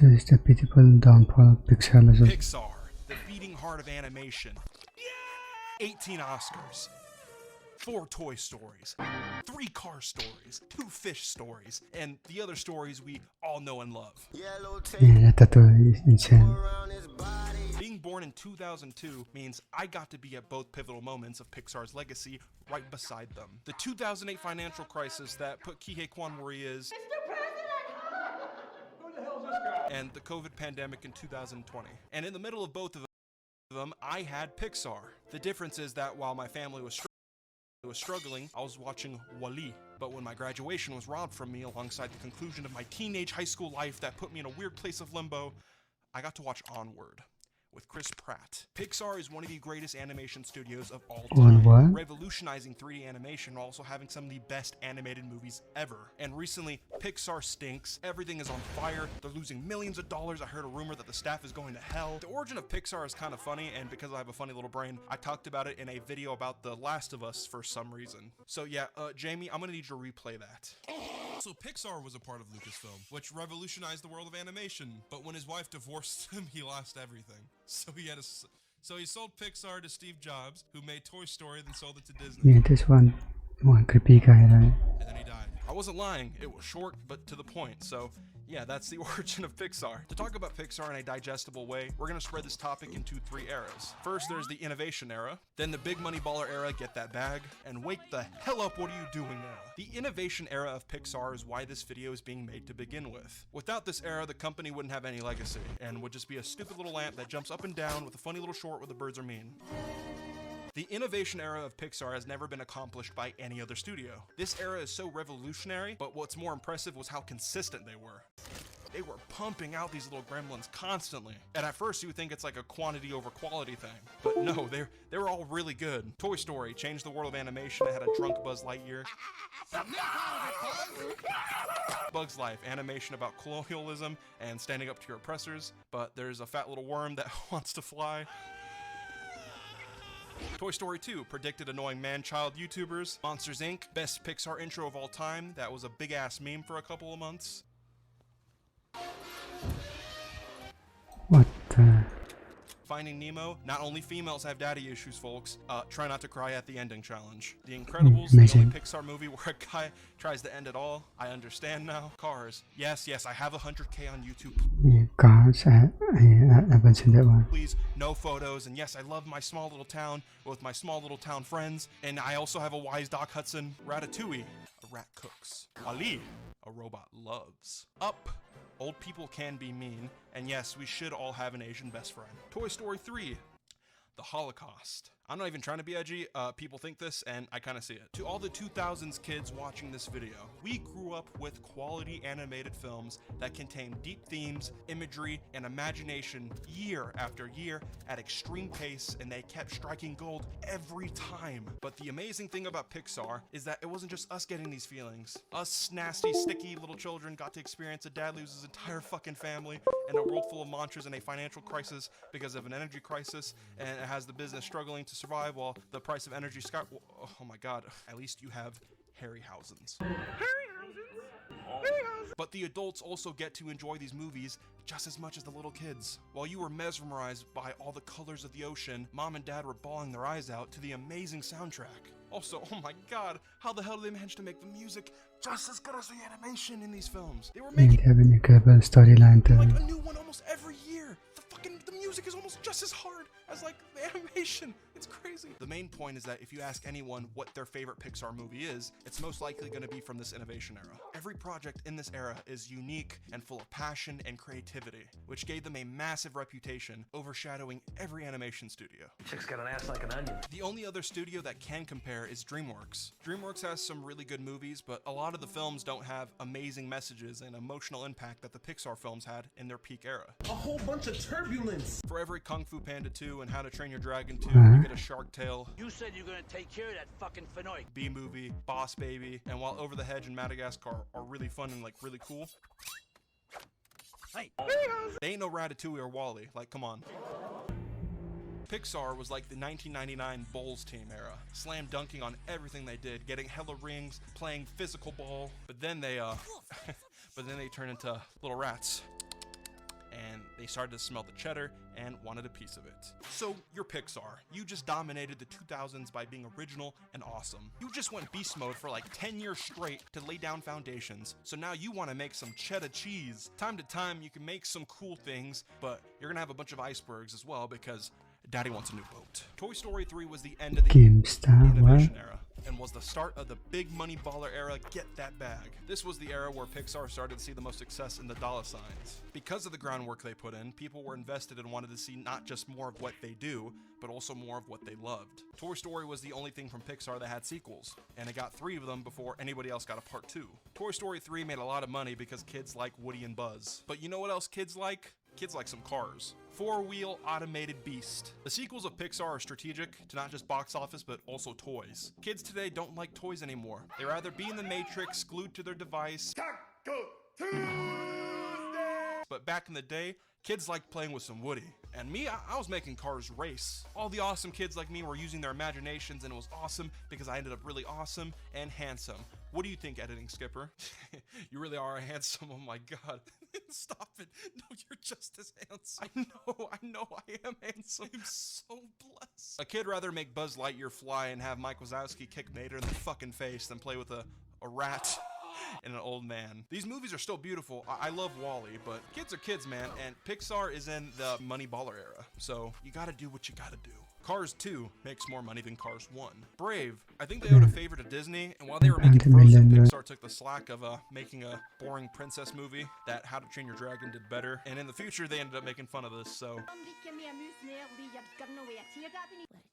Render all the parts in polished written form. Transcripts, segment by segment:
This is the Pitiful downfall of Pixar. PIXAR, the beating heart of animation. 18 Oscars. 4 Toy Stories, 3 car stories, 2 fish stories, and the other stories we all know and love. Being born in 2002 means I got to be at both pivotal moments of Pixar's legacy right beside them. The 2008 financial crisis that put Kihei Kwan where he is, and the COVID pandemic in 2020. And in the middle of both of them, I had Pixar. The difference is that while my family was struggling, I was watching WALL-E. But when my graduation was robbed from me alongside the conclusion of my teenage high school life that put me in a weird place of limbo, I got to watch Onward with Chris Pratt. Pixar is one of the greatest animation studios of all time, revolutionizing 3D animation while also having some of the best animated movies ever. And recently, Pixar stinks, everything is on fire, they're losing millions of dollars, I heard a rumor that the staff is going to hell. The origin of Pixar is kind of funny, and because I have a funny little brain, I talked about it in a video about The Last of Us for some reason. So yeah, Jamie, I'm gonna need you to replay that. So Pixar was a part of Lucasfilm, which revolutionized the world of animation. But when his wife divorced him, he lost everything. So he sold Pixar to Steve Jobs, who made Toy Story, then sold it to Disney. Yeah, this one creepy guy, right? And then he died. I wasn't lying, it was short but to the point, so yeah, that's the origin of Pixar. To talk about Pixar in a digestible way, we're gonna spread this topic into 3 eras. First, there's the innovation era, then the big money baller era, get that bag, and wake the hell up, what are you doing now? The innovation era of Pixar is why this video is being made to begin with. Without this era, the company wouldn't have any legacy, and would just be a stupid little lamp that jumps up and down with a funny little short where the birds are mean. The innovation era of Pixar has never been accomplished by any other studio. This era is so revolutionary, but what's more impressive was how consistent they were. They were pumping out these little gremlins constantly. And at first you would think it's like a quantity over quality thing. But no, they were all really good. Toy Story changed the world of animation. It had a drunk Buzz Lightyear. Bug's Life, animation about colonialism and standing up to your oppressors. But there's a fat little worm that wants to fly. Toy Story 2 predicted annoying man-child YouTubers. Monsters Inc., best Pixar intro of all time. That was a big-ass meme for a couple of months. What the? Finding Nemo, not only females have daddy issues, folks. Try not to cry at the ending challenge. The Incredibles, the only Pixar movie where a guy tries to end it all. I understand now. Cars, yes, I have 100K on YouTube. Yeah, Cars, I haven't seen that one. Please, no photos, and yes, I love my small little town with my small little town friends, and I also have a wise Doc Hudson. Ratatouille, a rat cooks. WALL-E, a robot loves. Up, old people can be mean, and yes, we should all have an Asian best friend. Toy Story 3, the Holocaust. I'm not even trying to be edgy, people think this, and I kind of see it. To all the 2000s kids watching this video, we grew up with quality animated films that contain deep themes, imagery, and imagination year after year at extreme pace, and they kept striking gold every time. But the amazing thing about Pixar is that it wasn't just us getting these feelings. Us nasty, sticky little children got to experience a dad lose his entire fucking family in a world full of monsters and a financial crisis because of an energy crisis, and it has the business struggling to survive while the price of energy sky. Oh my god, at least you have Harryhausen's. But the adults also get to enjoy these movies just as much as the little kids. While you were mesmerized by all the colors of the ocean, mom and dad were bawling their eyes out to the amazing soundtrack. Also, oh my god, how the hell did they manage to make the music just as good as the animation in these films? They were making they have an incredible storyline to like a new one almost every year. The music is almost just as hard as like the animation. It's crazy. The main point is that if you ask anyone what their favorite Pixar movie is, it's most likely going to be from this innovation era. Every project in this era is unique and full of passion and creativity, which gave them a massive reputation, overshadowing every animation studio. Chick's got an ass like an onion. The only other studio that can compare is DreamWorks. DreamWorks has some really good movies, but a lot of the films don't have amazing messages and emotional impact that the Pixar films had in their peak era. A whole bunch of turbulence. For every Kung Fu Panda 2 and How to Train Your Dragon 2, you get a Shark Tale. You said you're gonna take care of that fucking Finoy. B-movie, Boss Baby, and while Over the Hedge and Madagascar are really fun and like really cool, Hey, they ain't no Ratatouille or WALL-E, like come on. Pixar was like the 1999 Bulls team era, slam dunking on everything they did, getting hella rings, playing physical ball, but then they turned into little rats. They started to smell the cheddar and wanted a piece of it. So you're Pixar. You just dominated the 2000s by being original and awesome. You just went beast mode for like 10 years straight to lay down foundations. So now you want to make some cheddar cheese. Time to time, you can make some cool things, but you're gonna have a bunch of icebergs as well because Daddy wants a new boat. Toy Story 3 was the end of the innovation era and was the start of the big money baller era. Get that bag. This was the era where Pixar started to see the most success in the dollar signs. Because of the groundwork they put in, people were invested and wanted to see not just more of what they do, but also more of what they loved. Toy Story was the only thing from Pixar that had sequels, and it got 3 of them before anybody else got a part 2. Toy Story 3 made a lot of money because kids like Woody and Buzz. But you know what else kids like? Kids like some cars. 4-wheel automated beast. The sequels of Pixar are strategic to not just box office, but also toys. Kids today don't like toys anymore. They rather be in the Matrix, glued to their device. But back in the day, kids liked playing with some Woody. And me, I was making cars race. All the awesome kids like me were using their imaginations, and it was awesome because I ended up really awesome and handsome. What do you think, editing skipper? You really are handsome, oh my god. Stop it. No, you're just as handsome. I know, I am handsome. I'm so blessed. A kid rather make Buzz Lightyear fly and have Mike Wazowski kick Mater in the fucking face than play with a rat and an old man. These movies are still beautiful. I love WALL-E, but kids are kids, man, and Pixar is in the money baller era, so you gotta do what you gotta do. Cars 2 makes more money than Cars 1. Brave, I think they owed a favor to Disney, and while they were making Frozen, Pixar took the slack of making a boring princess movie that How to Train Your Dragon did better, and in the future they ended up making fun of this, so. What did she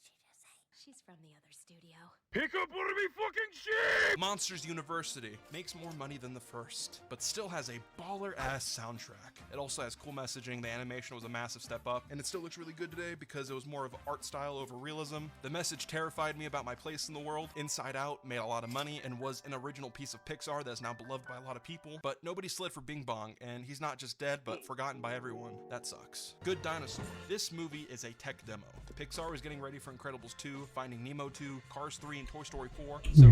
just say? She's from the other studio. Pick up one of me fucking shit! Monsters University makes more money than the first, but still has a baller-ass soundtrack. It also has cool messaging, the animation was a massive step up, and it still looks really good today because it was more of art style over realism. The message terrified me about my place in the world. Inside Out made a lot of money and was an original piece of Pixar that's now beloved by a lot of people, but nobody slid for Bing Bong, and he's not just dead, but forgotten by everyone. That sucks. Good Dinosaur. This movie is a tech demo. Pixar was getting ready for Incredibles 2, Finding Nemo 2, Cars 3, and Toy Story 4, so they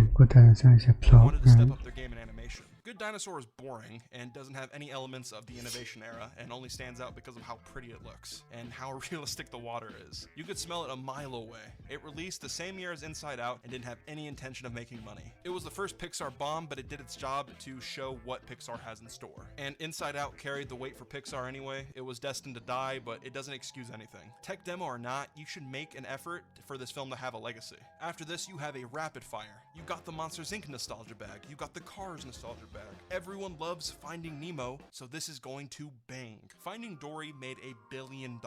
wanted to step up their game in animation. Good Dinosaur is boring and doesn't have any elements of the innovation era and only stands out because of how pretty it looks and how realistic the water is. You could smell it a mile away. It released the same year as Inside Out and didn't have any intention of making money. It was the first Pixar bomb, but it did its job to show what Pixar has in store. And Inside Out carried the weight for Pixar anyway. It was destined to die, but it doesn't excuse anything. Tech demo or not, you should make an effort for this film to have a legacy. After this, you have a rapid fire. You got the Monsters Inc. nostalgia bag. You got the Cars nostalgia bag. Everyone loves Finding Nemo, so this is going to bang. Finding Dory made $1 billion.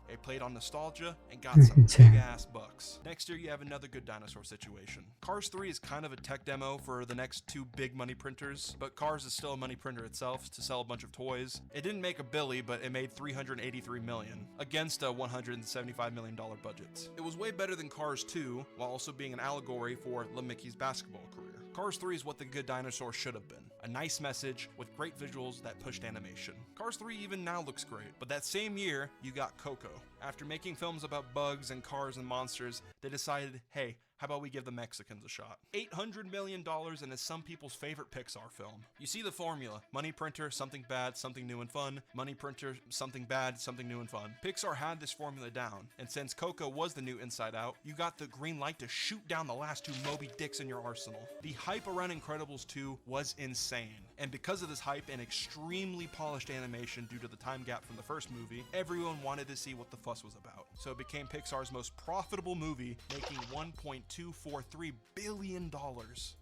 It played on nostalgia and got some big ass bucks. Next year, you have another Good Dinosaur situation. Cars 3 is kind of a tech demo for the next 2 big money printers, but Cars is still a money printer itself to sell a bunch of toys. It didn't make $1 billion, but it made $383 million against a $175 million budget. It was way better than Cars 2, while also being an allegory for Lil Mickey's basketball career. Cars 3 is what the Good Dinosaur should have been. A nice message with great visuals that pushed animation. Cars 3 even now looks great, but that same year, you got Coco. After making films about bugs and cars and monsters, they decided, hey, how about we give the Mexicans a shot? $800 million and is some people's favorite Pixar film. You see the formula. Money printer, something bad, something new and fun. Money printer, something bad, something new and fun. Pixar had this formula down, and since Coco was the new Inside Out, you got the green light to shoot down the last 2 Moby Dicks in your arsenal. The hype around Incredibles 2 was insane, and because of this hype and extremely polished animation due to the time gap from the first movie, everyone wanted to see what the fuss was about. So it became Pixar's most profitable movie, making $1.243 billion.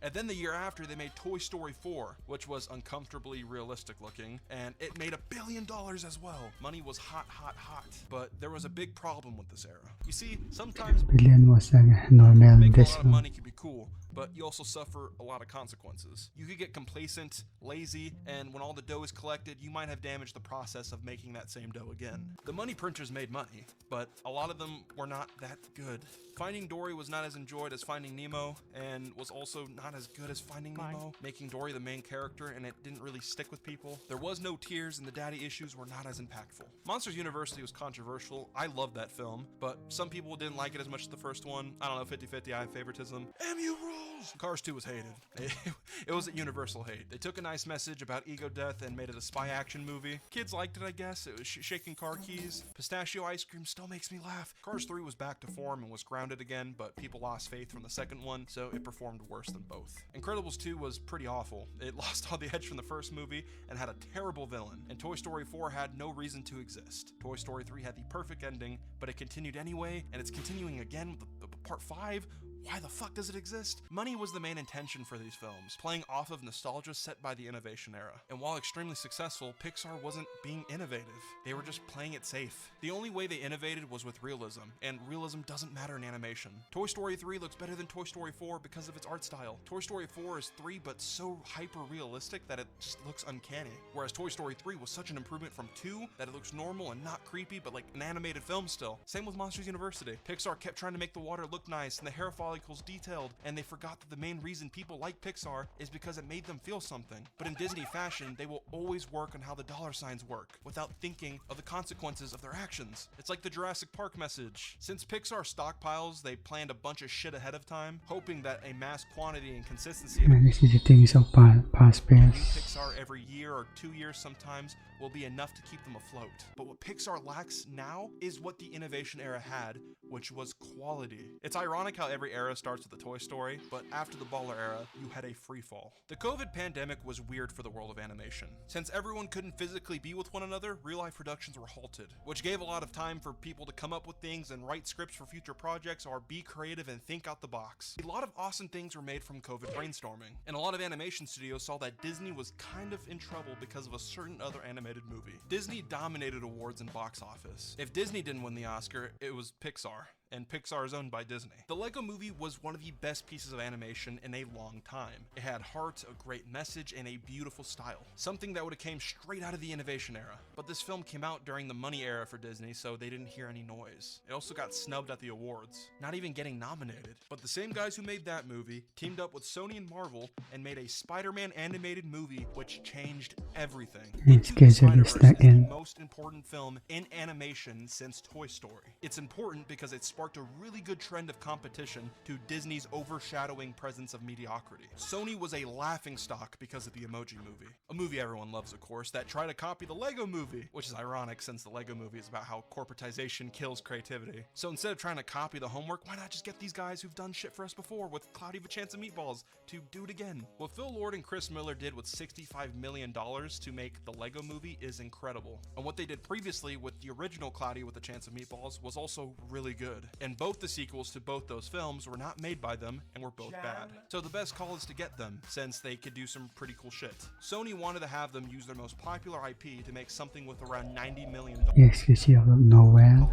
And then the year after, they made Toy Story 4, which was uncomfortably realistic looking, and it made $1 billion as well. Money was hot, hot, hot. But there was a big problem with this era. You see, sometimes making a lot of money can be cool, but you also suffer a lot of consequences. You could get complacent, lazy, and when all the dough is collected, you might have damaged the process of making that same dough again. The money printers made money, but a lot of them were not that good. Finding Dory was not as enjoyed as Finding Nemo, and was also not as good as Finding Nemo, making Dory the main character, and it didn't really stick with people. There was no tears, and the daddy issues were not as impactful. Monsters University was controversial. I loved that film, but some people didn't like it as much as the first one. I don't know, 50-50, I have favoritism. MU rules! Cars 2 was hated. It was a universal hate. They took a nice message about ego death and made it a spy action movie. Kids liked it, I guess. It was shaking car keys. Pistachio ice cream still makes me laugh. Cars 3 was back to form and was grounded again, but people lost faith from the second one, so it performed worse than both. Incredibles 2 was pretty awful. It lost all the edge from the first movie and had a terrible villain. And Toy Story 4 had no reason to exist. Toy Story 3 had the perfect ending, but it continued anyway, and it's continuing again with the part 5. Why the fuck does it exist? Money was the main intention for these films, playing off of nostalgia set by the innovation era. And while extremely successful, Pixar wasn't being innovative. They were just playing it safe. The only way they innovated was with realism, and realism doesn't matter in animation. Toy Story 3 looks better than Toy Story 4 because of its art style. Toy Story 4 is 3 but so hyper-realistic that it just looks uncanny. Whereas Toy Story 3 was such an improvement from 2 that it looks normal and not creepy but like an animated film still. Same with Monsters University. Pixar kept trying to make the water look nice and the hair follicles detailed, and they forgot that the main reason people like Pixar is because it made them feel something. But in Disney fashion, they will always work on how the dollar signs work, without thinking of the consequences of their actions. It's like the Jurassic Park message. Since Pixar stockpiles, they planned a bunch of shit ahead of time, hoping that a mass quantity and consistency of This is the things of past space. Pixar every year or 2 years sometimes will be enough to keep them afloat. But what Pixar lacks now is what the innovation era had, which was quality. It's ironic how every era starts with a Toy Story, but after the Baller era, you had a free fall. The COVID pandemic was weird for the world of animation. Since everyone couldn't physically be with one another, real-life productions were halted, which gave a lot of time for people to come up with things and write scripts for future projects or be creative and think out the box. A lot of awesome things were made from COVID brainstorming, and a lot of animation studios saw that Disney was kind of in trouble because of a certain other animated movie. Disney dominated awards and box office. If Disney didn't win the Oscar, it was Pixar. And Pixar is owned by Disney. The Lego Movie was one of the best pieces of animation in a long time. It had heart, a great message, and a beautiful style. Something that would have came straight out of the innovation era. But this film came out during the money era for Disney, so they didn't hear any noise. It also got snubbed at the awards, not even getting nominated. But the same guys who made that movie teamed up with Sony and Marvel and made a Spider-Man animated movie which changed everything. Into the Spider-Verse is the most important film in animation since Toy Story. It's important because it sparked a really good trend of competition to Disney's overshadowing presence of mediocrity. Sony was a laughingstock because of the Emoji Movie, a movie everyone loves, of course, that tried to copy the Lego Movie, which is ironic since the Lego Movie is about how corporatization kills creativity. So instead of trying to copy the homework, why not just get these guys who've done shit for us before with Cloudy with a Chance of Meatballs to do it again? What Phil Lord and Chris Miller did with $65 million to make the Lego Movie is incredible. And what they did previously with the original Cloudy with a Chance of Meatballs was also really good. And both the sequels to both those films were not made by them and were both bad. So the best call is to get them, since they could do some pretty cool shit. Sony wanted to have them use their most popular IP to make something with around $90 million. Exclusive out of nowhere.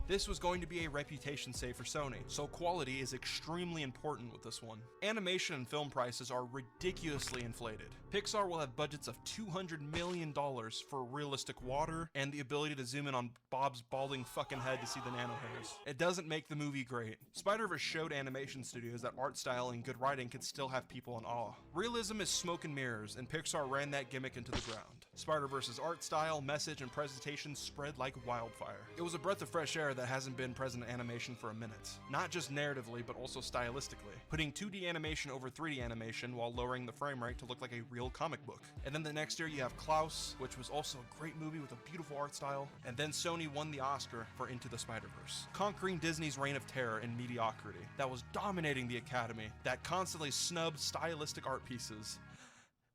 This was going to be a reputation save for Sony, so quality is extremely important with this one. Animation and film prices are ridiculously inflated. Pixar will have budgets of $200 million for realistic water and the ability to zoom in on Bob's balding fucking head to see the nano hairs. It doesn't make the movie great. Spider-Verse showed animation studios that art style and good writing could still have people in awe. Realism is smoke and mirrors, and Pixar ran that gimmick into the ground. Spider-Verse's art style, message, and presentation spread like wildfire. It was a breath of fresh air that hasn't been present in animation for a minute. Not just narratively, but also stylistically. Putting 2D animation over 3D animation while lowering the frame rate to look like a real comic book. And then the next year you have Klaus, which was also a great movie with a beautiful art style. And then Sony won the Oscar for Into the Spider-Verse, conquering Disney's reign of terror and mediocrity that was dominating the Academy, that constantly snubbed stylistic art pieces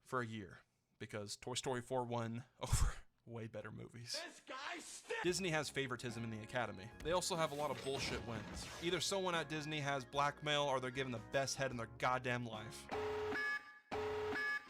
for a year. Because Toy Story 4 won over way better movies. Disney has favoritism in the Academy. They also have a lot of bullshit wins. Either someone at Disney has blackmail or they're given the best head in their goddamn life.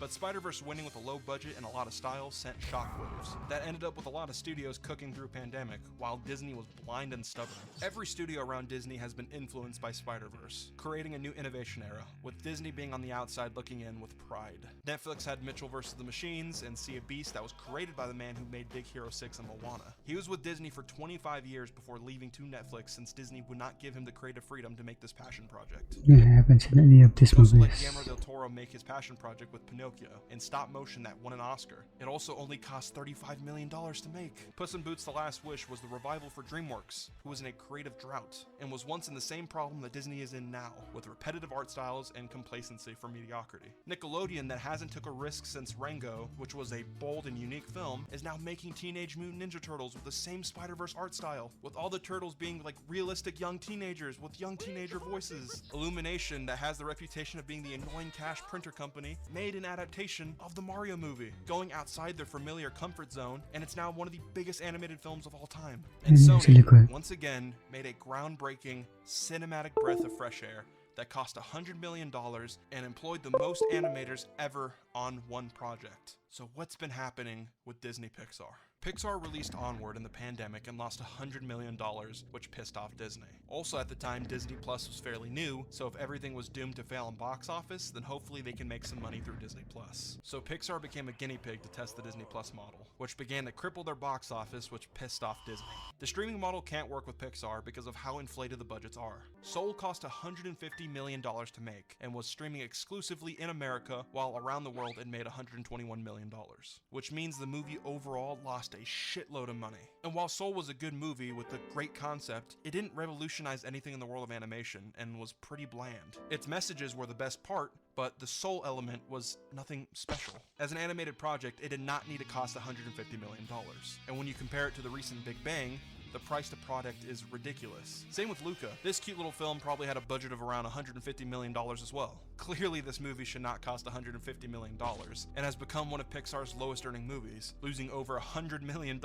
But Spider-Verse winning with a low budget and a lot of style sent shockwaves. That ended up with a lot of studios cooking through pandemic, while Disney was blind and stubborn. Every studio around Disney has been influenced by Spider-Verse, creating a new innovation era, with Disney being on the outside looking in with pride. Netflix had Mitchell vs. the Machines and Sea of Beasts that was created by the man who made Big Hero 6 and Moana. He was with Disney for 25 years before leaving to Netflix, since Disney would not give him the creative freedom to make this passion project. Yeah, I haven't seen any of these He also let movies. Guillermo del Toro make his passion project with Pinocchio. Pinocchio in stop motion that won an Oscar. It also only cost $35 million to make. Puss in Boots: The Last Wish was the revival for DreamWorks, who was in a creative drought, and was once in the same problem that Disney is in now, with repetitive art styles and complacency for mediocrity. Nickelodeon, that hasn't took a risk since Rango, which was a bold and unique film, is now making Teenage Mutant Ninja Turtles with the same Spider-Verse art style, with all the turtles being like realistic young teenagers with young teenager voices. Illumination, that has the reputation of being the annoying cash printer company, made an adaptation of the Mario movie, going outside their familiar comfort zone, and it's now one of the biggest animated films of all time. And It's really Sony, good. once again, made a groundbreaking, cinematic breath of fresh air that cost $100 million and employed the most animators ever on one project. So what's been happening with Disney Pixar? Pixar released Onward in the pandemic and lost $100 million, which pissed off Disney. Also at the time, Disney Plus was fairly new, so if everything was doomed to fail in box office, then hopefully they can make some money through Disney Plus. So Pixar became a guinea pig to test the Disney Plus model, which began to cripple their box office, which pissed off Disney. The streaming model can't work with Pixar because of how inflated the budgets are. Soul cost $150 million to make, and was streaming exclusively in America, while around the world it made $121 million, which means the movie overall lost a shitload of money. And while Soul was a good movie with a great concept, it didn't revolutionize anything in the world of animation and was pretty bland. Its messages were the best part, but the soul element was nothing special. As an animated project, it did not need to cost $150 million. And when you compare it to the recent Big Bang, the price to product is ridiculous. Same with Luca. This cute little film probably had a budget of around $150 million as well. Clearly this movie should not cost $150 million, and has become one of Pixar's lowest earning movies, losing over $100 million.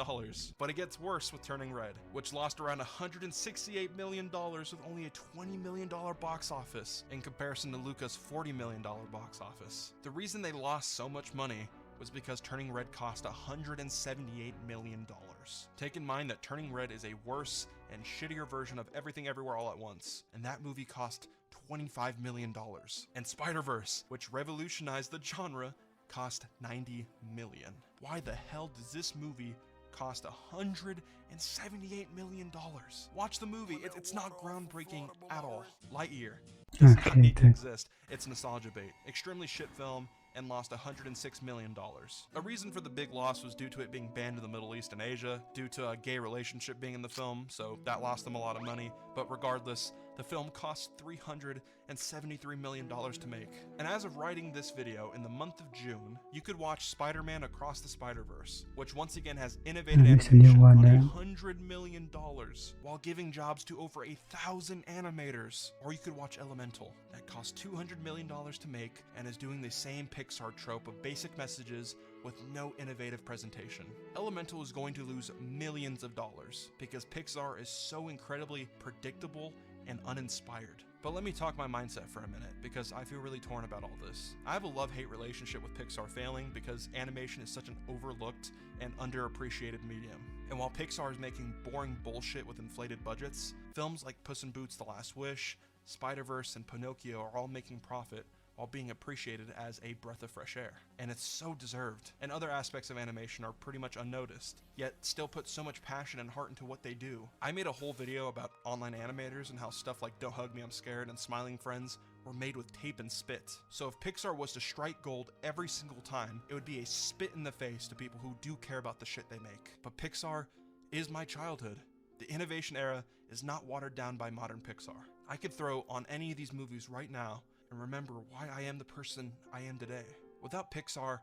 But it gets worse with Turning Red, which lost around $168 million with only a $20 million box office, in comparison to Luca's $40 million box office. The reason they lost so much money was because Turning Red cost $178 million. Take in mind that Turning Red is a worse and shittier version of Everything Everywhere All at Once, and that movie cost $25 million. And Spider-Verse, which revolutionized the genre, cost $90 million. Why the hell does this movie cost $178 million? Watch the movie, it's not groundbreaking at all. Lightyear does not Okay, need to thanks. exist. It's nostalgia bait. Extremely shit film, and lost $106 million. A reason for the big loss was due to it being banned in the Middle East and Asia, due to a gay relationship being in the film, so that lost them a lot of money, but regardless, the film cost $373 million to make. And as of writing this video, in the month of June, you could watch Spider-Man Across the Spider-Verse, which once again has innovative It's a new animation one, on $100 million, while giving jobs to over 1,000 animators. Or you could watch Elemental, that cost $200 million to make, and is doing the same Pixar trope of basic messages with no innovative presentation. Elemental is going to lose millions of dollars, because Pixar is so incredibly predictable and uninspired. But let me talk my mindset for a minute, because I feel really torn about all this. I have a love-hate relationship with Pixar failing because animation is such an overlooked and underappreciated medium. And while Pixar is making boring bullshit with inflated budgets, films like Puss in Boots: The Last Wish, Spider-Verse, and Pinocchio are all making profit while being appreciated as a breath of fresh air. And it's so deserved. And other aspects of animation are pretty much unnoticed, yet still put so much passion and heart into what they do. I made a whole video about online animators and how stuff like Don't Hug Me, I'm Scared and Smiling Friends were made with tape and spit. So if Pixar was to strike gold every single time, it would be a spit in the face to people who do care about the shit they make. But Pixar is my childhood. The innovation era is not watered down by modern Pixar. I could throw on any of these movies right now and remember why I am the person I am today. Without Pixar,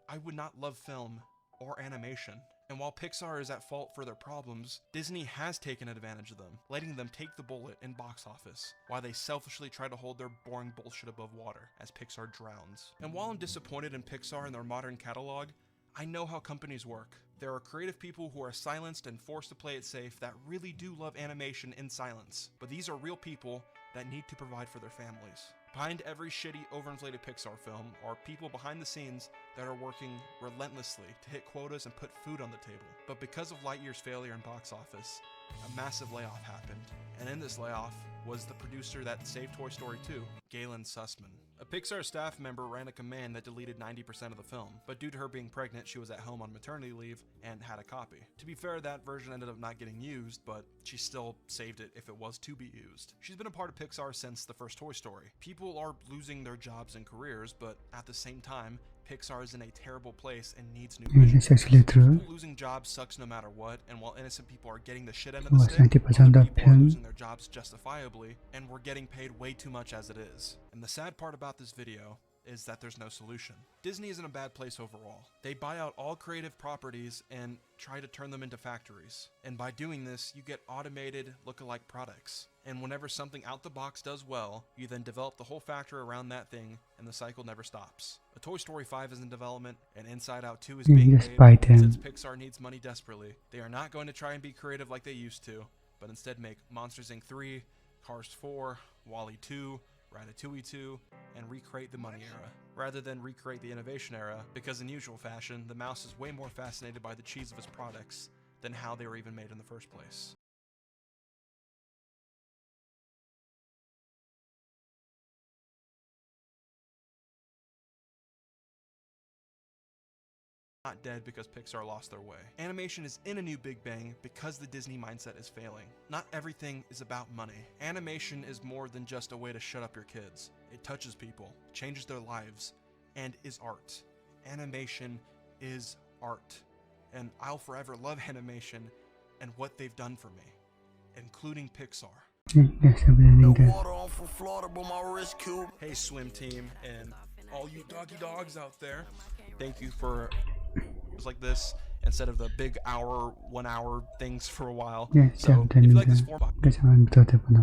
I would not love film or animation. And while Pixar is at fault for their problems, Disney has taken advantage of them, letting them take the bullet in box office, while they selfishly try to hold their boring bullshit above water as Pixar drowns. And while I'm disappointed in Pixar and their modern catalog, I know how companies work. There are creative people who are silenced and forced to play it safe that really do love animation in silence. But these are real people that need to provide for their families. Behind every shitty, overinflated Pixar film are people behind the scenes that are working relentlessly to hit quotas and put food on the table. But because of Lightyear's failure in box office, a massive layoff happened. And in this layoff was the producer that saved Toy Story 2, Galen Sussman. A Pixar staff member ran a command that deleted 90% of the film, but due to her being pregnant, she was at home on maternity leave and had a copy. To be fair, that version ended up not getting used, but she still saved it if it was to be used. She's been a part of Pixar since the first Toy Story. People are losing their jobs and careers, but at the same time, Pixar is in a terrible place and needs new It's vision. actually true. Losing jobs sucks no matter what, and while innocent people are getting the shit end of Oh, the stick, 90% other of people are film. losing their jobs justifiably, and we're getting paid way too much as it is. And the sad part about this video is that there's no solution. Disney is in a bad place overall. They buy out all creative properties and try to turn them into factories. And by doing this, you get automated look-alike products. And whenever something out the box does well, you then develop the whole factory around that thing, and the cycle never stops. A Toy Story 5 is in development, and Inside Out 2 is being Just buy made. them. Since Pixar needs money desperately, they are not going to try and be creative like they used to, but instead make Monsters Inc. 3, Cars 4, WALL-E 2, Ratatouille 2, and recreate the money era, rather than recreate the innovation era, because in usual fashion, the mouse is way more fascinated by the cheese of his products than how they were even made in the first place. Not dead because Pixar lost their way. Animation is in a new Big Bang because the Disney mindset is failing. Not everything is about money. Animation is more than just a way to shut up your kids. It touches people, changes their lives, and is art. Animation is art. And I'll forever love animation and what they've done for me, including Pixar. Yes, I believe that. Hey swim team and all you doggy dogs out there, thank you for like this instead of the big 1 hour things for a while. Yes, So I'm if you telling like this that. format, That's how I'm thought about it.